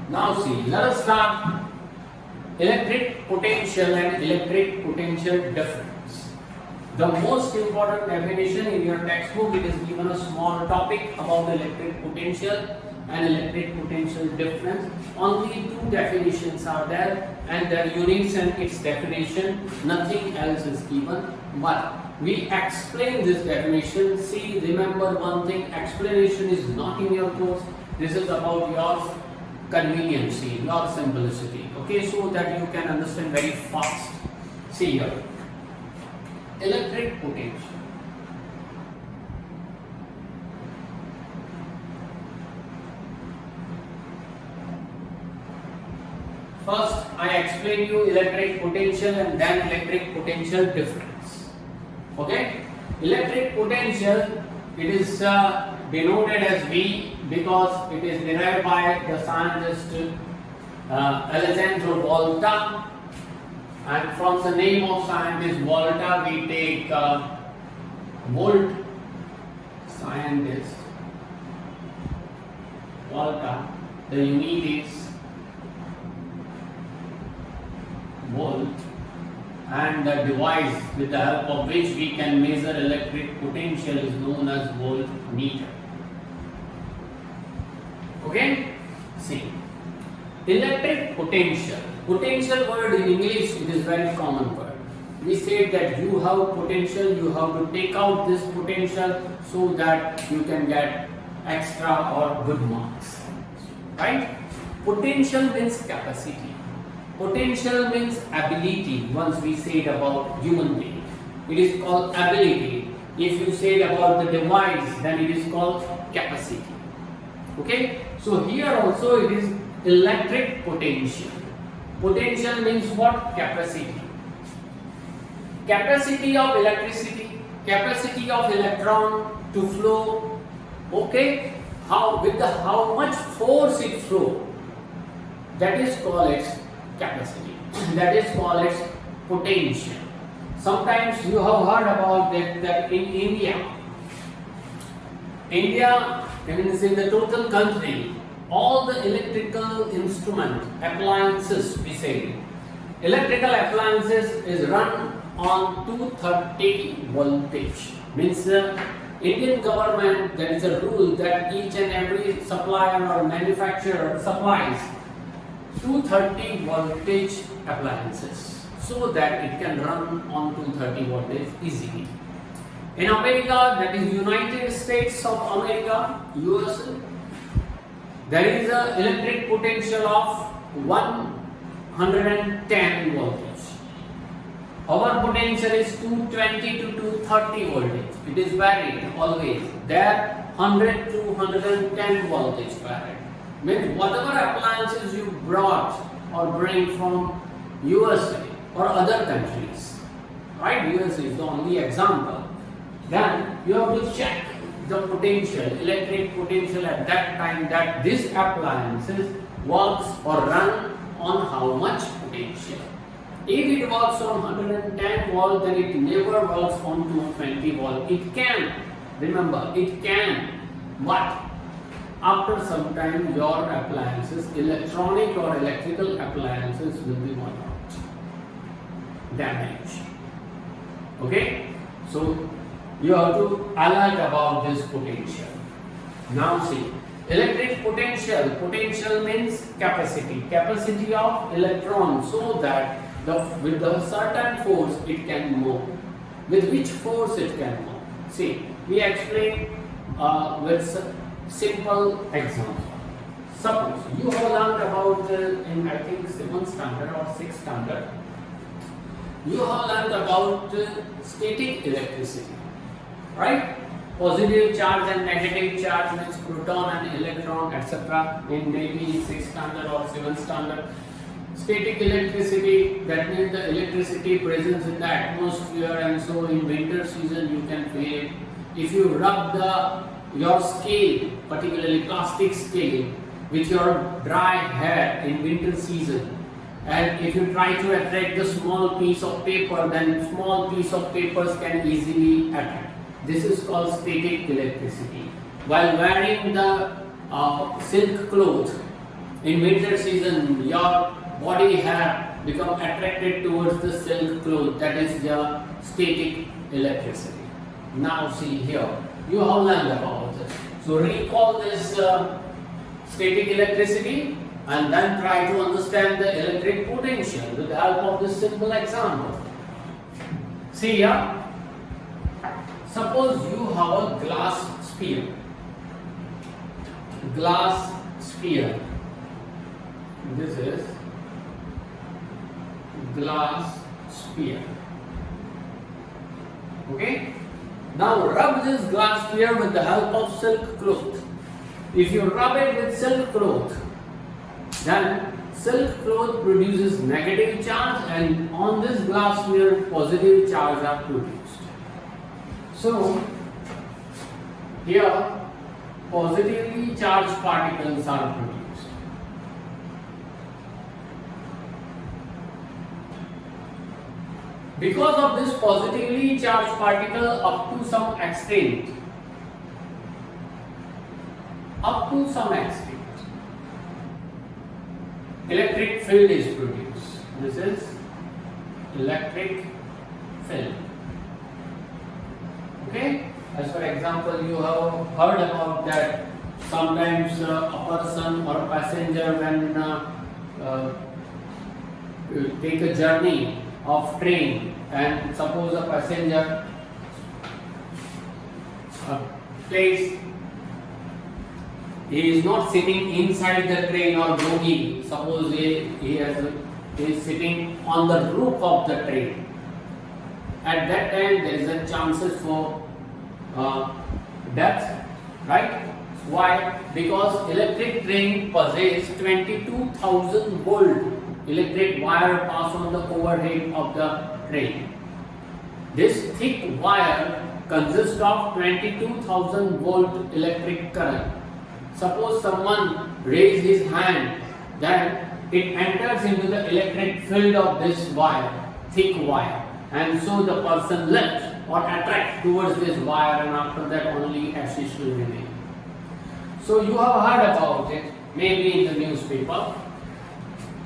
Now see, let us start electric potential and electric potential difference. The most important definition in your textbook, it is given a small topic about electric potential and electric potential difference. Only two definitions are there and their units and its definition, nothing else is given. But we explain this definition. See, remember one thing, explanation is not in your course. This is about your convenience, your simplicity. Okay, so that you can understand very fast. See here, electric potential. First, I explain you electric potential and then electric potential difference. Okay, electric potential, it is denoted as V because it is derived by the scientist Alessandro Volta, and from the name of scientist Volta we take volt. Scientist Volta, the unit is volt, and the device with the help of which we can measure electric potential is known as voltmeter. Okay, see, electric potential. Potential word in English, it is very common word. We say that you have potential, you have to take out this potential so that you can get extra or good marks. Right? Potential means capacity. Potential means ability. Once we said about human being, it is called ability. If you said about the device, then it is called capacity. Okay, so here also it is electric potential. Potential means what? Capacity. Capacity of electricity, capacity of electron to flow. Okay, how much force it flow, that is called its capacity. That is called its potential. Sometimes you have heard about that in India, means in the total country, all the electrical instrument appliances, we say, electrical appliances is run on 230 voltage. Means the Indian government, there is a rule that each and every supplier or manufacturer supplies 230 voltage appliances so that it can run on 230 voltage easily. In America, that is United States of America, USA, there is an electric potential of 110 voltage. Our potential is 220 to 230 voltage. It is varied always. There 100 to 110 voltage varied. Means whatever appliances you brought or bring from USA or other countries, right? USA is the only example. Then you have to check the potential, electric potential at that time, that this appliances works or run on how much potential. If it works on 110 volt, then it never works on 220 volt. It can, remember, it can, but after some time your appliances, electronic or electrical appliances will be worn out, damaged. Okay, so you have to alert about this potential. Now see, electric potential. Potential means capacity. Capacity of electron, so that with the certain force it can move. With which force it can move? See, we explain with simple example. Suppose you have learned about in I think 7th standard or 6th standard, you have learned about static electricity. Right? Positive charge and negative charge means proton and electron, etc. in maybe 6th standard or 7th standard. Static electricity, that means the electricity presence in the atmosphere, and so in winter season you can feel it. If you rub your scale, particularly plastic scale, with your dry hair in winter season, and if you try to attract the small piece of paper, then small piece of papers can easily attract. This is called static electricity. While wearing the silk cloth, In winter season, your body have become attracted towards the silk cloth, that is the static electricity. Now see here, you have learned about this. So recall this static electricity and then try to understand the electric potential with the help of this simple example. See here, suppose you have a glass sphere. Glass sphere. This is glass sphere. Okay? Now rub this glass sphere with the help of silk cloth. If you rub it with silk cloth, then silk cloth produces negative charge and on this glass sphere positive charge are produced. So here positively charged particles are produced. Because of this positively charged particle, up to some extent, electric field is produced. This is electric field. Okay? As for example, you have heard about that sometimes a person or a passenger when take a journey of train, and suppose a passenger place, he is not sitting inside the train or bogie. Suppose he is sitting on the roof of the train. At that time there is a chances for death, right? Why? Because electric train possesses 22,000 volt electric wire pass on the overhead of the train. This thick wire consists of 22,000 volt electric current. Suppose someone raise his hand, then it enters into the electric field of this wire, thick wire, and so the person lifts or attracts towards this wire, and after that only axis will remain. So you have heard about it, maybe in the newspaper.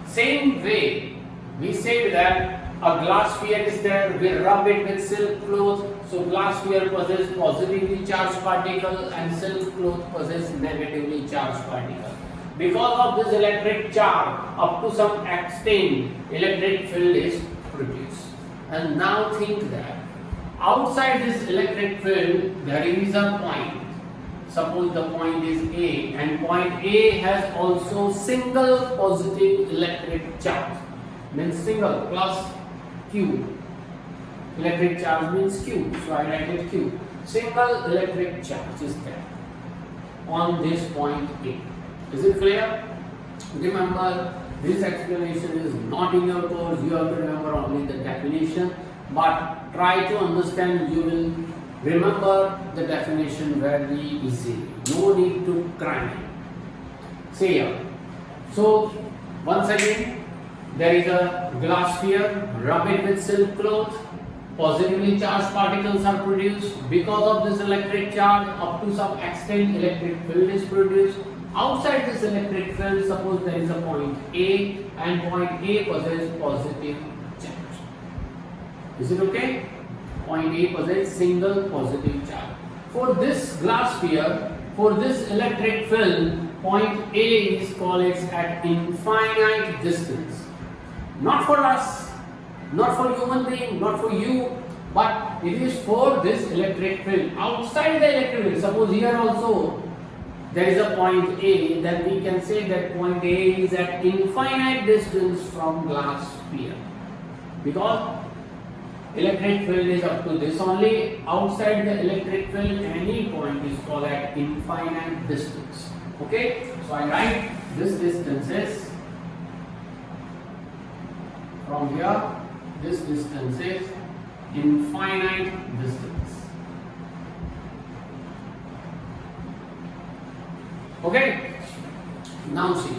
Same way, we said that a glass sphere is there, we rub it with silk cloth, so glass sphere possesses positively charged particle and silk cloth possesses negatively charged particle. Because of this electric charge, up to some extent, electric field is produced. And now think that outside this electric field, there is a point. Suppose the point is A, and point A has also single positive electric charge, means single plus Q. Electric charge means Q, so I write it Q. Single electric charge is there on this point A. Is it clear? Remember, this explanation is not in your course, you have to remember only the definition, but try to understand, you will remember the definition very easily. No need to cry. See here. So, once again, there is a glass sphere, rub it with silk cloth, positively charged particles are produced. Because of this electric charge, up to some extent electric field is produced. Outside this electric field, suppose there is a point A, and point A possesses positive charge. Is it okay? Point A possesses single positive charge. For this glass sphere, for this electric field, point A is called at infinite distance. Not for us, not for human being, not for you, but it is for this electric field. Outside the electric field, suppose here also there is a point A, then we can say that point A is at infinite distance from glass sphere. Because electric field is up to this only. Outside the electric field, any point is called at infinite distance. Okay, so I write this distance is from here, this distance is infinite distance. Okay, now see,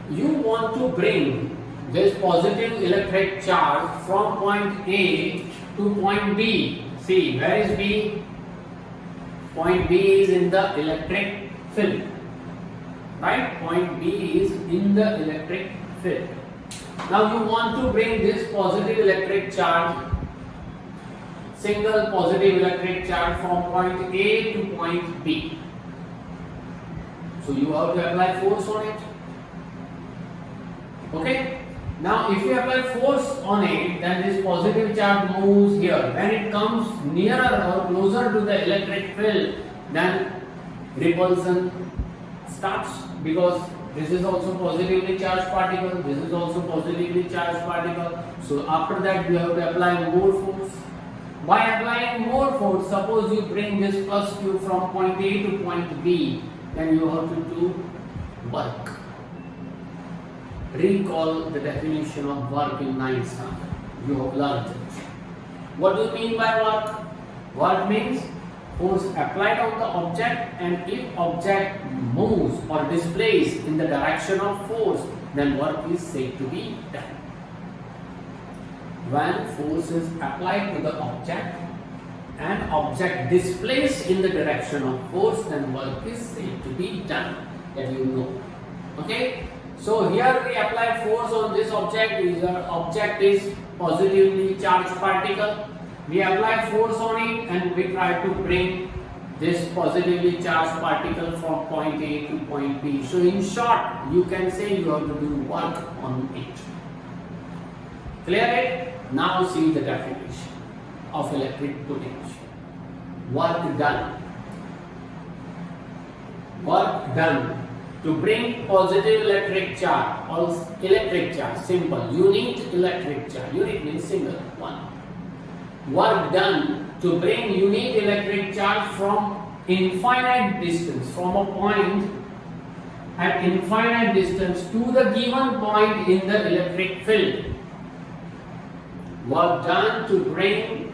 you want to bring this positive electric charge from point A to point B. See, where is B? Point B is in the electric field, right? Point B is in the electric field. Now you want to bring this positive electric charge, single positive electric charge from point A to point B. So you have to apply force on it. Okay? Now if you apply force on it, then this positive charge moves here. When it comes nearer or closer to the electric field, then repulsion starts, because this is also positively charged particle, this is also positively charged particle. So after that you have to apply more force. By applying more force, suppose you bring this plus Q from point A to point B, then you have to do work. Recall the definition of work in 9th standard. You have learned it. What do you mean by work? Work means force applied on the object, and if object moves or displays in the direction of force, then work is said to be done. When force is applied to the object and object displays in the direction of force, then work is said to be done. That you know. Okay? So here we apply force on this object. This object is positively charged particle. We apply force on it and we try to bring this positively charged particle from point A to point B. So in short, you can say you have to do work on it. Clear it? Now see the definition of electric potential. Work done. Work done to bring positive electric charge or electric charge, simple, unit electric charge. Unit means single, one. Work done to bring unit electric charge from infinite distance, from a point at infinite distance to the given point in the electric field. Work done to bring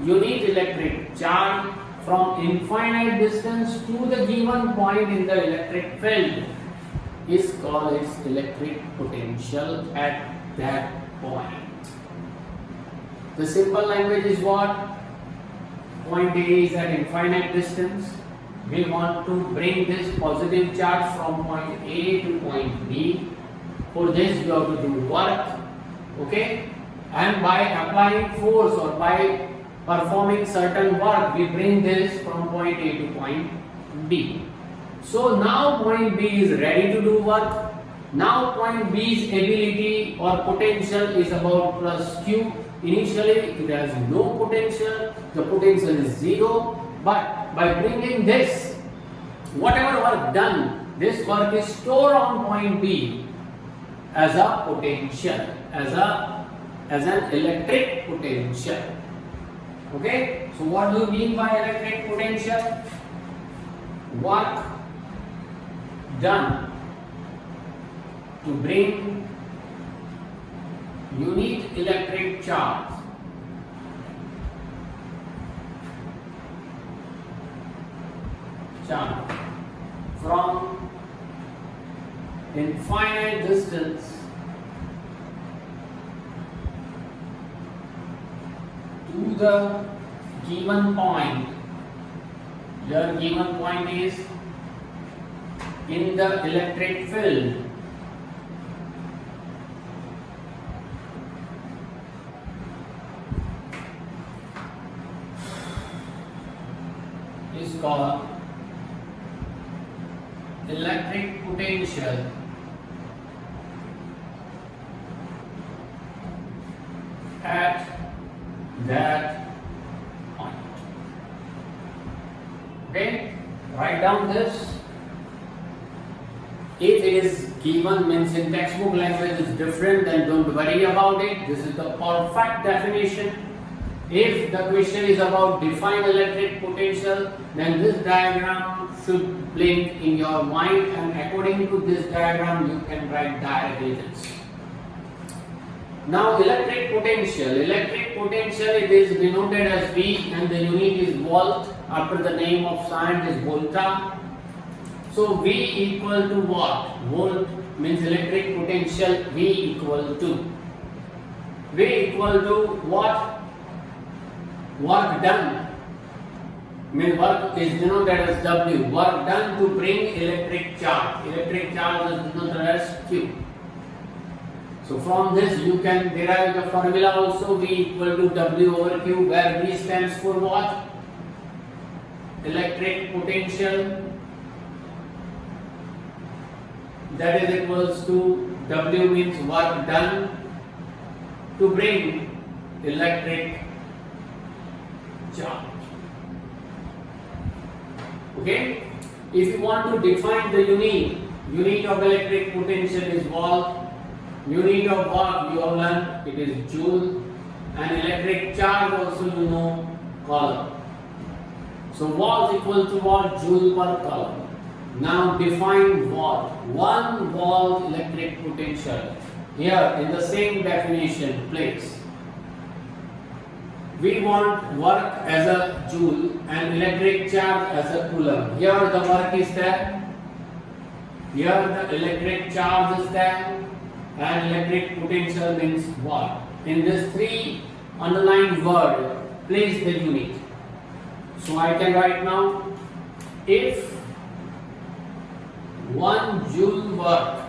unit electric charge from infinite distance to the given point in the electric field is called its electric potential at that point. The simple language is what? Point A is at infinite distance. We want to bring this positive charge from point A to point B. For this you have to do work. Okay? And by applying force or by performing certain work, we bring this from point A to point B. So now point B is ready to do work. Now point B's ability or potential is about plus Q. Initially it has no potential, the potential is 0, but by bringing this, whatever work done, this work is stored on point B as a potential, as an electric potential. Okay, so what do you mean by electric potential? Work done to bring unit electric charge from infinite distance to the given point. Your given point is in the electric field. Is called electric potential at that point. Okay, write down this. If it is given, means in textbook language is different, then don't worry about it. This is the perfect definition. If the question is about define electric potential, then this diagram should blink in your mind, and according to this diagram you can write directly this. Now electric potential it is denoted as V and the unit is volt. After the name of science is volta. So V equal to what? Volt means electric potential. V equal to what? Work done. mean work is denoted as W. Work done to bring electric charge. Electric charge is denoted as Q. So from this you can derive the formula also, V equal to W over Q, where V stands for what? Electric potential. That is equals to W means work done to bring electric charge. Okay? If you want to define the unit of electric potential is volt. Unit of work you have learned, it is joule, and electric charge also you know, coulomb. So volt equal to what? Joule per coulomb. Now define volt. 1 volt electric potential. Here in the same definition place, we want work as a joule and electric charge as a coulomb. Here the work is there, here the electric charge is there, and electric potential means what? In this 3 underlined word, place the unit. So I can write now, if 1 joule work,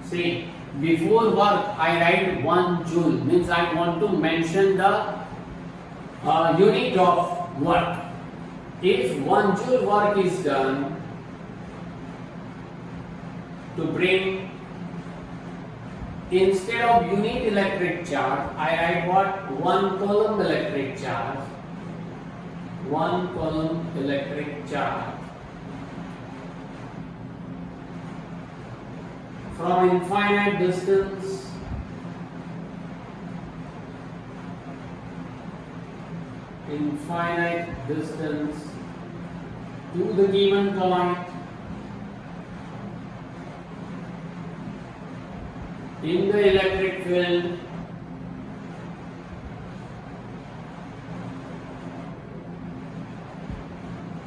see before work I write 1 joule, means I want to mention the unit of work. If 1 joule work is done to bring, instead of unit electric charge, I write what? 1 coulomb electric charge. 1 coulomb electric charge. From infinite distance to the given point in the electric field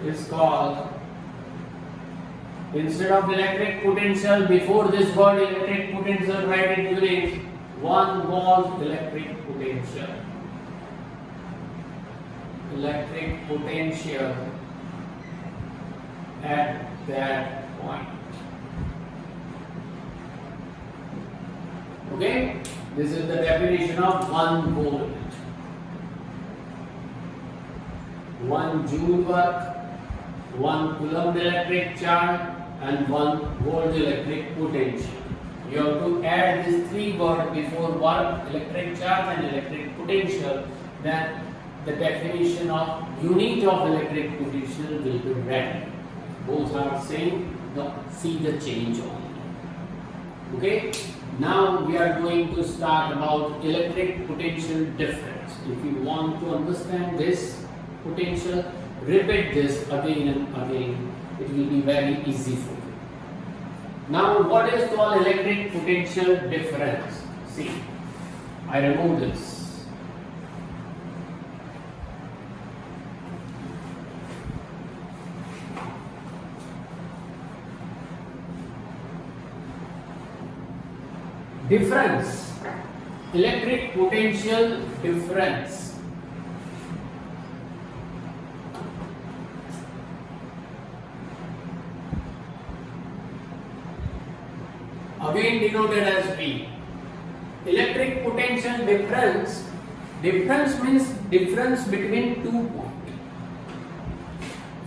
is called, instead of electric potential, before this word electric potential, write it unit, 1 volt electric potential. Electric potential at that point. Okay, this is the definition of 1 volt. 1 joule work, 1 coulomb electric charge, and 1 volt electric potential. You have to add these 3 words before work, electric charge and electric potential, then the definition of unit of electric potential will be ready. Both are same, see the change only. Okay, now we are going to start about electric potential difference. If you want to understand this potential, repeat this again and again. It will be very easy for you. Now, what is called electric potential difference? See, I remove this. Difference, electric potential difference. Again denoted as V. Electric potential difference. Difference means difference between 2 points.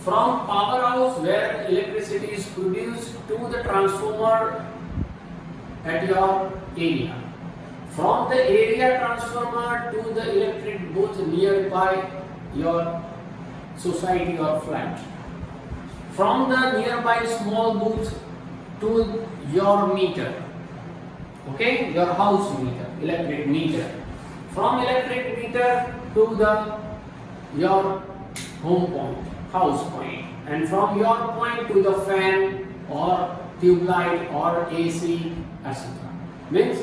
From powerhouse where electricity is produced to the transformer at your area. From the area transformer to the electric booth nearby your society or flat. From the nearby small booth to your meter. Okay, your house meter, electric meter. From electric meter to your home point, house point, and from your point to the fan or tube light or AC, etc. Means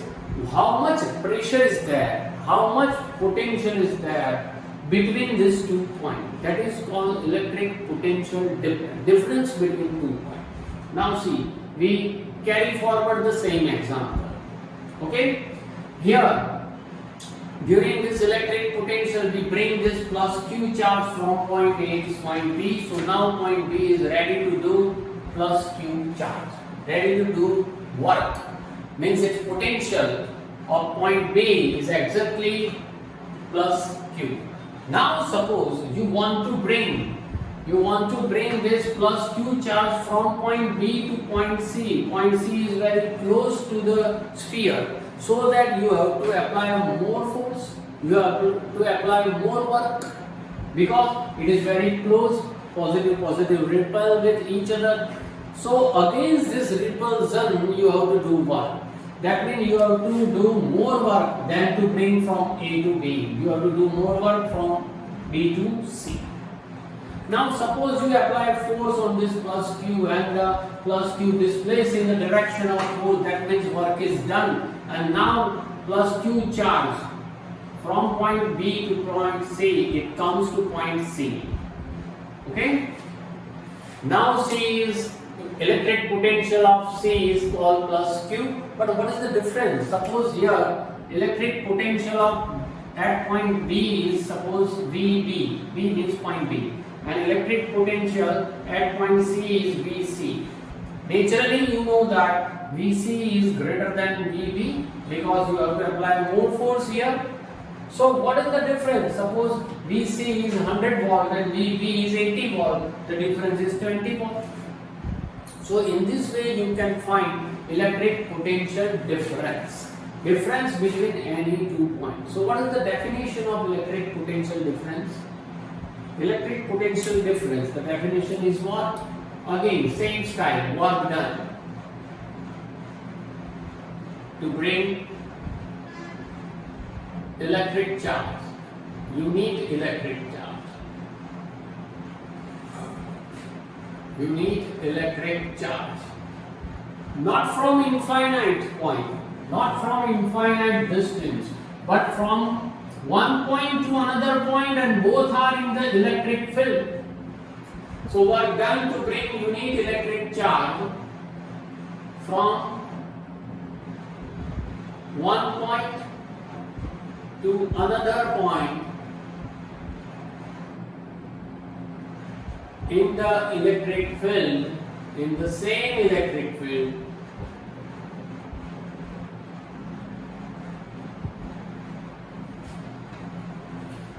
how much pressure is there, how much potential is there between these 2 points. That is called electric potential difference between 2 points. Now see, we carry forward the same example. Okay, here During this electric potential, we bring this plus Q charge from point A to point B. So now point B is ready to do plus Q charge, ready to do work. Means its potential of point B is exactly plus Q. Now suppose you want to bring this plus Q charge from point B to point C. Point C is very close to the sphere. So that you have to apply more force, you have to apply more work, because it is very close, positive repel with each other. So against this repulsion you have to do work. That means you have to do more work than to bring from A to B. You have to do more work from B to C. Now suppose you apply force on this plus Q and the plus Q displaces in the direction of force, that means work is done. And now plus Q charge from point B to point C, it comes to point C. Okay? Now C is electric potential of C is called plus Q. But what is the difference? Suppose here electric potential of at point B is suppose VB. B means point B. And electric potential at point C is VC. Naturally, you know that VC is greater than VB because you have to apply more force here. So, what is the difference? Suppose VC is 100 volt and VB is 80 volt. The difference is 20 volt. So, in this way, you can find electric potential difference. Difference between any 2 points. So, what is the definition of electric potential difference? Electric potential difference, the definition is what? Again, same style, work done to bring electric charge. You need electric charge. You need electric charge. Not from infinite point, not from infinite distance, but from one point to another point, and both are in the electric field. So work done to bring unit electric charge from one point to another point in the electric field, in the same electric field,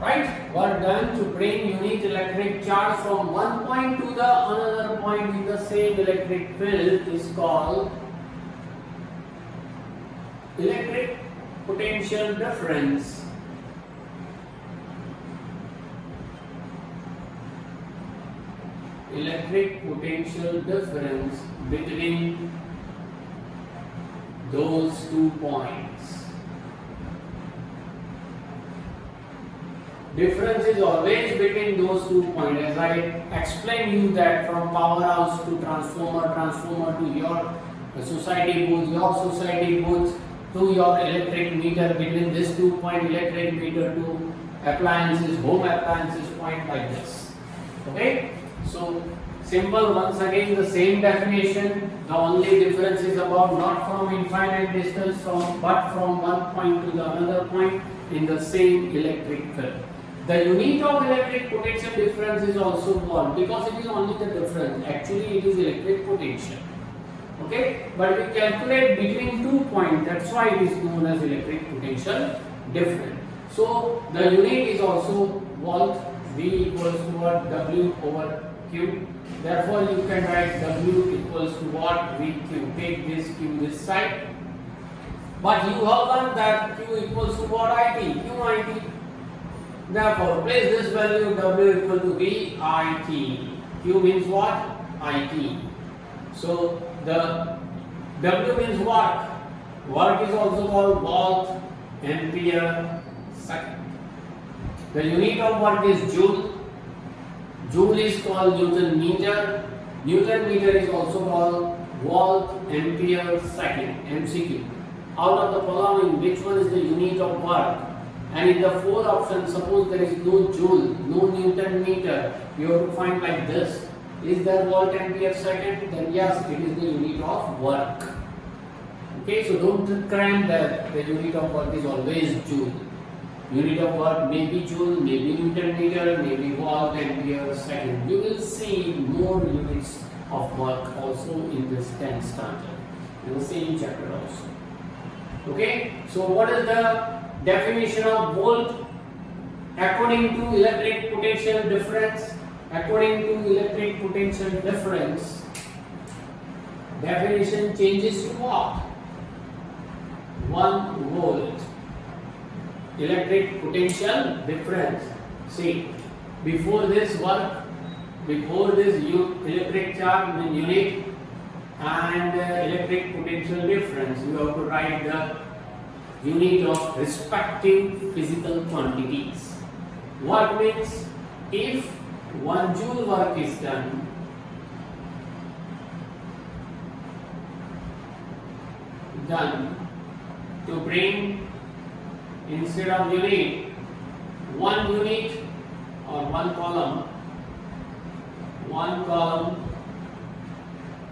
right? Work done to bring unit electric charge from one point to the another point in the same electric field is called electric potential difference. Electric potential difference between those 2 points. Difference is always between those 2 points. As I explained you that from powerhouse to transformer, transformer to your society booth, your society booth to your electric meter, between this 2 point electric meter to appliances, home appliances point like this. Okay? So simple, once again the same definition. The only difference is about not from infinite distance but from one point to the another point in the same electric field. The unit of electric potential difference is also volt because it is only the difference. Actually it is electric potential. Okay, but we calculate between 2 points, that's why it is known as electric potential difference. So the unit is also volt. V equals to what? W over Q. Therefore you can write W equals to what? VQ. Take this Q this side. But you have learned that Q equals to what? IT. QIT. Therefore place this value W equal to VIT. Q means what? IT. So the W means work. Work is also called volt, ampere, second. The unit of work is joule. Joule is called Newton meter. Newton meter is also called volt, ampere, second. MCQ. Out of the following, which one is the unit of work? And in the fourth option, suppose there is no joule, no Newton meter, you have to find like this. Is there volt, ampere, second? Then yes, it is the unit of work. Okay, so don't cram that the unit of work is always joule. Unit of work may be joule, may be Newton meter, may be volt, ampere, second. You will see more units of work also in this 10th standard, in the same chapter also. Okay, so what is the definition of volt? According to electric potential difference, definition changes to what? 1 volt. Electric potential difference. See, before this electric charge in unit and electric potential difference, you have to write the unit of respective physical quantities. What means if 1 joule work is done, to bring, instead of unit, 1 unit or 1 column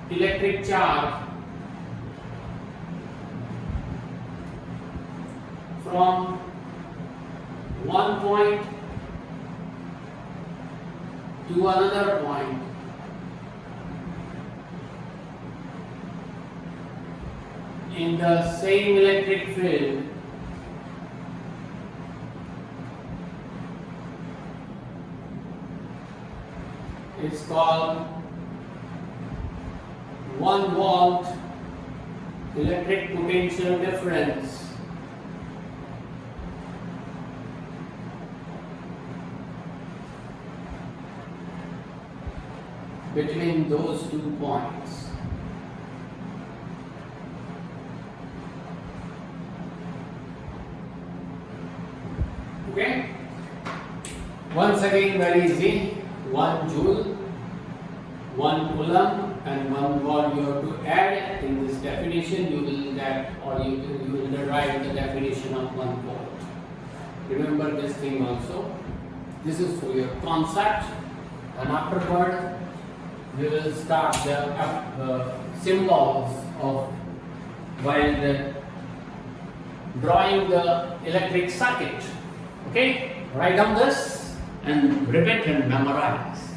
electric charge from one point to another point, in the same electric field, it's called 1 volt electric potential difference. Between those 2 points. Okay? Once again, very easy. 1 joule, 1 coulomb, and 1 volt you have to add. In this definition, you will get, or you will derive the definition of 1 volt. Remember this thing also. This is for your concept, and afterward we will start the symbols of while drawing the electric circuit. Okay, write down this and repeat and memorize.